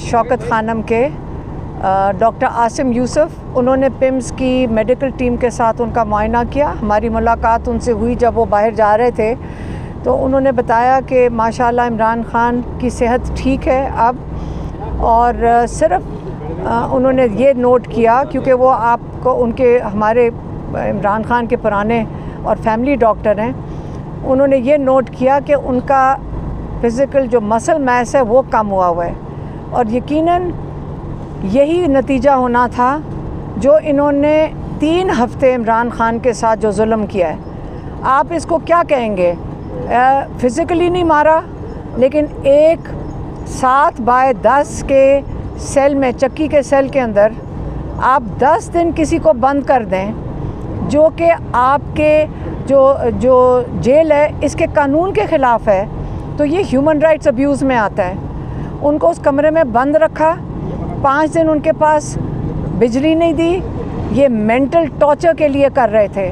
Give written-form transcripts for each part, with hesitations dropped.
शौकत खानम के डॉक्टर आसिम यूसुफ, उन्होंने पिम्स की मेडिकल टीम के साथ उनका मुआयना किया। हमारी मुलाकात उनसे हुई जब वो बाहर जा रहे थे, तो उन्होंने बताया कि माशाल्लाह इमरान खान की सेहत ठीक है अब, और सिर्फ उन्होंने ये नोट किया, क्योंकि वो आपको उनके हमारे इमरान खान के पुराने और फैमिली डॉक्टर हैं, उन्होंने ये नोट किया कि उनका फ़िज़िकल जो मसल मास है वो कम हुआ है, और यकीनन यही नतीजा होना था जो इन्होंने 3 हफ़्ते इमरान खान के साथ जो जुल्म किया है। आप इसको क्या कहेंगे? फ़िज़िकली नहीं मारा, लेकिन एक 7x10 के सेल में, चक्की के सेल के अंदर आप 10 दिन किसी को बंद कर दें, जो कि आपके जो जेल है इसके कानून के ख़िलाफ़ है, तो ये ह्यूमन राइट्स अब्यूज़ में आता है। उनको उस कमरे में बंद रखा, 5 दिन उनके पास बिजली नहीं दी। ये मेंटल टॉर्चर के लिए कर रहे थे।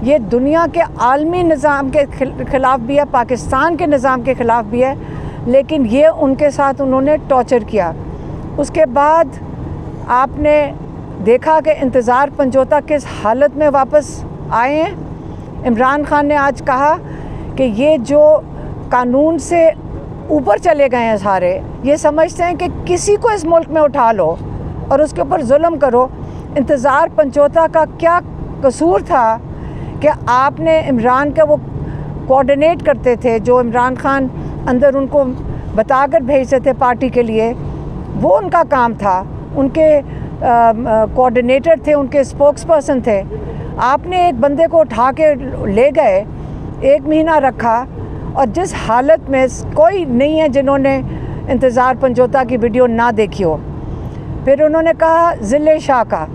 ये दुनिया के आलमी निज़ाम के ख़िलाफ़ भी है, पाकिस्तान के निज़ाम के ख़िलाफ़ भी है, लेकिन ये उनके साथ उन्होंने टॉर्चर किया। उसके बाद आपने देखा कि इंतज़ार पंजोता किस हालत में वापस आए हैं। इमरान खान ने आज कहा कि ये जो कानून से ऊपर चले गए हैं सारे, ये समझते हैं कि किसी को इस मुल्क में उठा लो और उसके ऊपर जुल्म करो। इंतज़ार पंजोता का क्या कसूर था कि आपने इमरान का वो कोऑर्डिनेट करते थे, जो इमरान खान अंदर उनको बताकर भेजते थे पार्टी के लिए, वो उनका काम था। उनके कोऑर्डिनेटर थे, उनके स्पोक्सपर्सन थे। आपने एक बंदे को उठा के ले गए, 1 महीना रखा, और जिस हालत में कोई नहीं है जिन्होंने इंतज़ार पंजोता की वीडियो ना देखी हो। फिर उन्होंने कहा ज़िले शाह का,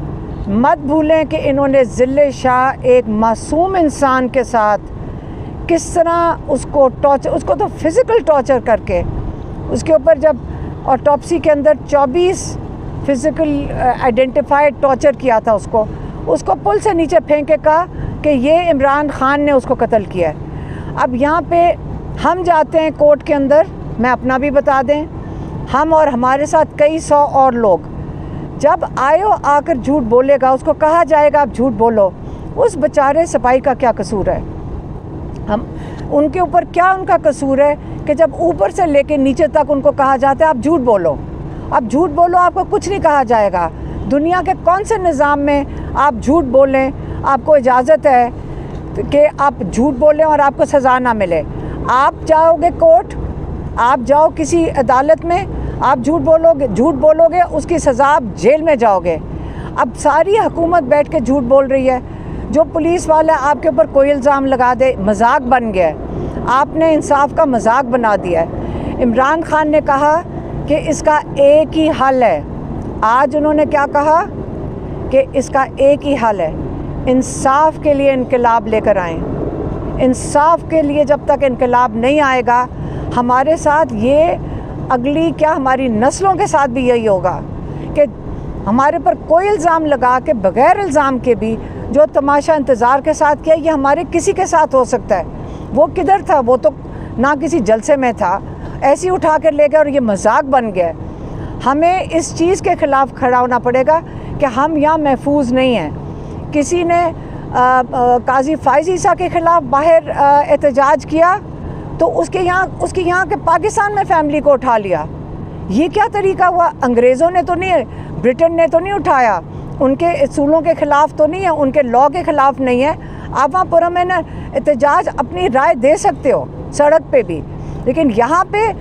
मत भूलें कि इन्होंने ज़िले शाह एक मासूम इंसान के साथ किस तरह उसको टॉर्चर, उसको तो फ़िज़िकल टॉर्चर करके, उसके ऊपर जब ऑटोप्सी के अंदर 24 फ़िज़िकल आइडेंटिफाइड टॉर्चर किया था उसको पुल से नीचे फेंक के कहा कि ये इमरान खान ने उसको कत्ल किया है। अब यहाँ पे हम जाते हैं कोर्ट के अंदर, मैं अपना भी बता दें, हम और हमारे साथ कई 100 और लोग, जब आयो आकर झूठ बोलेगा उसको कहा जाएगा आप झूठ बोलो। उस बेचारे सिपाही का क्या कसूर है? हम उनके ऊपर क्या उनका कसूर है कि जब ऊपर से लेके नीचे तक उनको कहा जाता है आप झूठ बोलो, आप झूठ बोलो, आपको कुछ नहीं कहा जाएगा। दुनिया के कौन से निज़ाम में आप झूठ बोलें, आपको इजाज़त है कि आप झूठ बोलें और आपको सज़ा ना मिले? आप जाओगे कोर्ट, आप जाओ किसी अदालत में, आप झूठ बोलोगे उसकी सज़ा आप जेल में जाओगे। अब सारी हुकूमत बैठ के झूठ बोल रही है। जो पुलिस वाला आपके ऊपर कोई इल्ज़ाम लगा दे, मजाक बन गया है। आपने इंसाफ का मजाक बना दिया है। इमरान खान ने कहा कि इसका एक ही हल है। आज उन्होंने क्या कहा कि इसका एक ही हल है, इंसाफ के लिए इनकलाब लेकर आएँ। इंसाफ के लिए जब तक इनकलाब नहीं आएगा, हमारे साथ ये अगली क्या हमारी नस्लों के साथ भी यही होगा कि हमारे पर कोई इल्ज़ाम लगा के, बग़ैर इल्ज़ाम के भी जो तमाशा इंतज़ार के साथ किया, ये हमारे किसी के साथ हो सकता है। वो किधर था? वो तो ना किसी जलसे में था, ऐसे ही उठा कर ले गए और ये मजाक बन गया। हमें इस चीज़ के ख़िलाफ़ खड़ा होना पड़ेगा कि हम यहाँ महफूज नहीं हैं। किसी ने काजी फ़ाइज़ ईसा के ख़िलाफ़ बाहर एहतजाज किया तो उसके यहाँ के पाकिस्तान में फैमिली को उठा लिया। ये क्या तरीका हुआ? अंग्रेज़ों ने तो नहीं, ब्रिटेन ने तो नहीं उठाया, उनके असूलों के ख़िलाफ़ तो नहीं है, उनके लॉ के ख़िलाफ़ नहीं है। आप वहाँ पुरअमन एहतजाज अपनी राय दे सकते हो सड़क पे भी, लेकिन यहाँ पे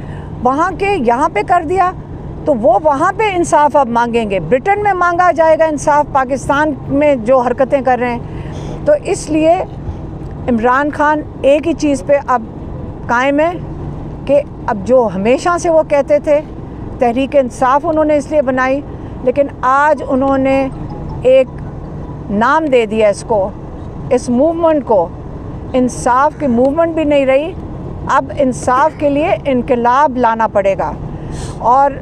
वहाँ के यहाँ पे कर दिया तो वो वहाँ पे इंसाफ अब मांगेंगे। ब्रिटेन में मांगा जाएगा इंसाफ पाकिस्तान में जो हरकतें कर रहे हैं। तो इसलिए इमरान खान एक ही चीज़ पे अब कायम है कि अब जो हमेशा से वो कहते थे, तहरीक इंसाफ उन्होंने इसलिए बनाई, लेकिन आज उन्होंने एक नाम दे दिया इसको, इस मूवमेंट को। इंसाफ की मूवमेंट भी नहीं रही, अब इंसाफ के लिए इनकलाब लाना पड़ेगा। और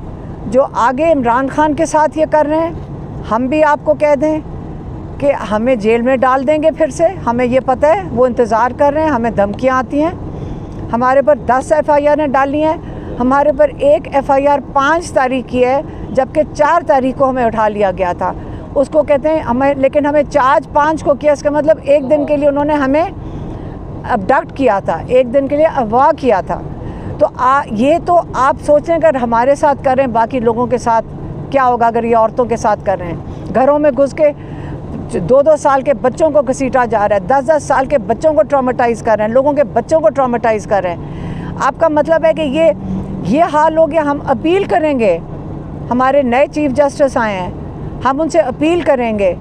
जो आगे इमरान खान के साथ ये कर रहे हैं, हम भी आपको कह दें कि हमें जेल में डाल देंगे फिर से, हमें ये पता है। वो इंतज़ार कर रहे हैं, हमें धमकियाँ आती हैं। हमारे पर 10 FIR डाली हैं, हमारे पर एक FIR 5 तारीख की है जबकि 4 तारीख को हमें उठा लिया गया था। उसको कहते हैं हमें, लेकिन हमें आज 5 को किया। इसका मतलब एक दिन के लिए उन्होंने हमें अबडक्ट किया था, एक दिन के लिए अगवा किया था। तो ये तो आप सोचें अगर हमारे साथ कर रहे हैं, बाकी लोगों के साथ क्या होगा अगर ये औरतों के साथ कर रहे हैं। घरों में घुस के 2-2 साल के बच्चों को घसीटा जा रहा है, 10-10 साल के बच्चों को ट्रॉमेटाइज़ कर रहे हैं, लोगों के बच्चों को ट्रॉमेटाइज़ कर रहे हैं। आपका मतलब है कि ये हाल हो गया। हम अपील करेंगे, हमारे नए चीफ जस्टिस आए हैं, हम उनसे अपील करेंगे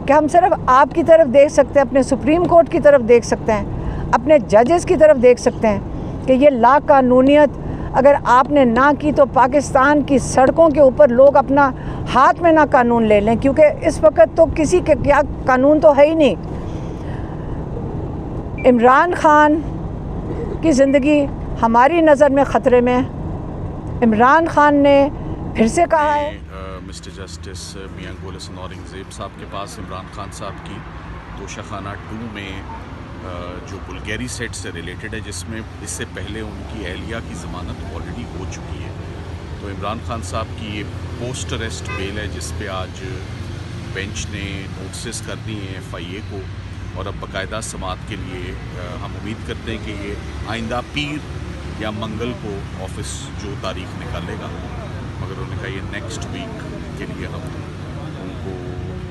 कि हम सिर्फ आपकी तरफ देख सकते हैं, अपने सुप्रीम कोर्ट की तरफ देख सकते हैं, अपने जजेस की तरफ देख सकते हैं कि ये लाकानूनियत अगर आपने ना की तो पाकिस्तान की सड़कों के ऊपर लोग अपना हाथ में ना कानून ले लें, क्योंकि इस वक्त तो किसी के क्या कानून तो है ही नहीं। इमरान खान की ज़िंदगी हमारी नज़र में ख़तरे में है। इमरान खान ने फिर से कहा है मिस्टर जस्टिस मियां गुल हसन औरंगज़ेब साहब के पास इमरान खान साहब की तोशाखाना 2 में जो बुल्गारी सेट से रिलेटेड है, जिसमें इससे पहले उनकी एहलिया की ज़मानत ऑलरेडी हो चुकी है। तो इमरान खान साहब की ये पोस्ट अरेस्ट बेल है, जिस पे आज बेंच ने नोटिस कर दिए हैं FIA को, और अब बाकायदा समाअत के लिए हम उम्मीद करते हैं कि ये आइंदा पीर या मंगल को ऑफिस जो तारीख निकालेगा, मगर उन्होंने कहा ये नेक्स्ट वीक के लिए हम उनको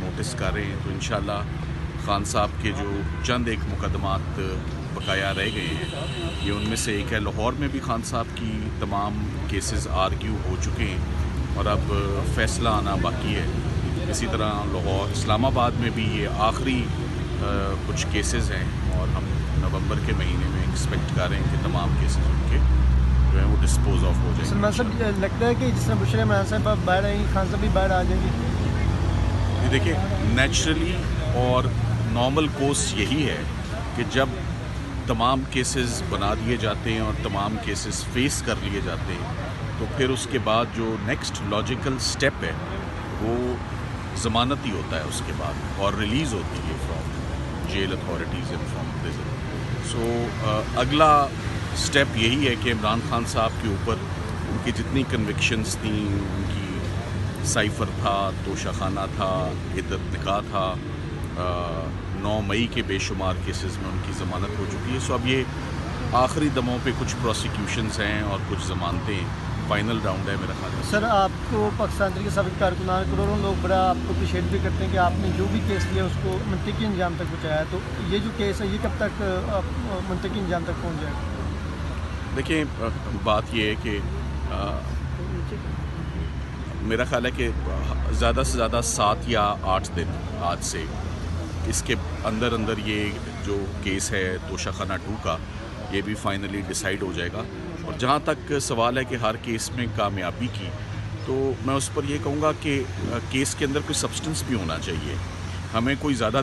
नोटिस कर रहे हैं। तो इंशाल्लाह खान साहब के जो चंद एक मुकदमात बकाया रह गए हैं, ये उनमें से एक है। लाहौर में भी खान साहब की तमाम केसेस आर्ग्यू हो चुके हैं और अब फ़ैसला आना बाकी है। इसी तरह लाहौर इस्लामाबाद में भी ये आखिरी कुछ केसेस हैं और हम नवंबर के महीने में एक्सपेक्ट कर रहे हैं कि तमाम केसेस उनके जो है वो डिस्पोज ऑफ हो जाएंगे। सलमान साहब, लगता है कि जिस तरह बुशरा इमरान साहब बाहर आएंगे, खान साहब भी बाहर आ जाएंगे? ये देखिए, नेचुरली और नॉर्मल कोर्स यही है कि जब तमाम केसेस बना दिए जाते हैं और तमाम केसेस फेस कर लिए जाते हैं, तो फिर उसके बाद जो नेक्स्ट लॉजिकल स्टेप है वो ज़मानत ही होता है उसके बाद, और रिलीज़ होती है from jail authorities and from prison. So अगला स्टेप यही है कि इमरान खान साहब के ऊपर उनकी जितनी कन्विक्शंस थी, उनकी साइफ़र था, तोशाखाना था, इद्दत निकाह था, 9 मई के बेशुमार केसेस में उनकी ज़मानत हो चुकी है। सो अब ये आखिरी दमों पे कुछ प्रोसिक्यूशंस हैं और कुछ ज़मानतें, फाइनल राउंड है मेरा ख्याल है। सर, आपको पाकिस्तान के साबिक़ कारकुनान करोड़ों लोग बड़ा आपको अप्रिशिएट भी करते हैं कि आपने जो भी केस लिया उसको मंतकी अंजाम तक पहुँचाया। तो ये जो केस है ये कब तक मंतकी अंजाम तक पहुँच जाएगा? देखिए, बात ये है कि मेरा ख्याल है कि ज़्यादा से ज़्यादा 7 या 8 दिन आज से इसके अंदर ये जो केस है तोशाखाना 2 का, ये भी फाइनली डिसाइड हो जाएगा। और जहाँ तक सवाल है कि हर केस में कामयाबी की, तो मैं उस पर ये कहूँगा कि केस के अंदर कोई सब्सटेंस भी होना चाहिए। हमें कोई ज़्यादा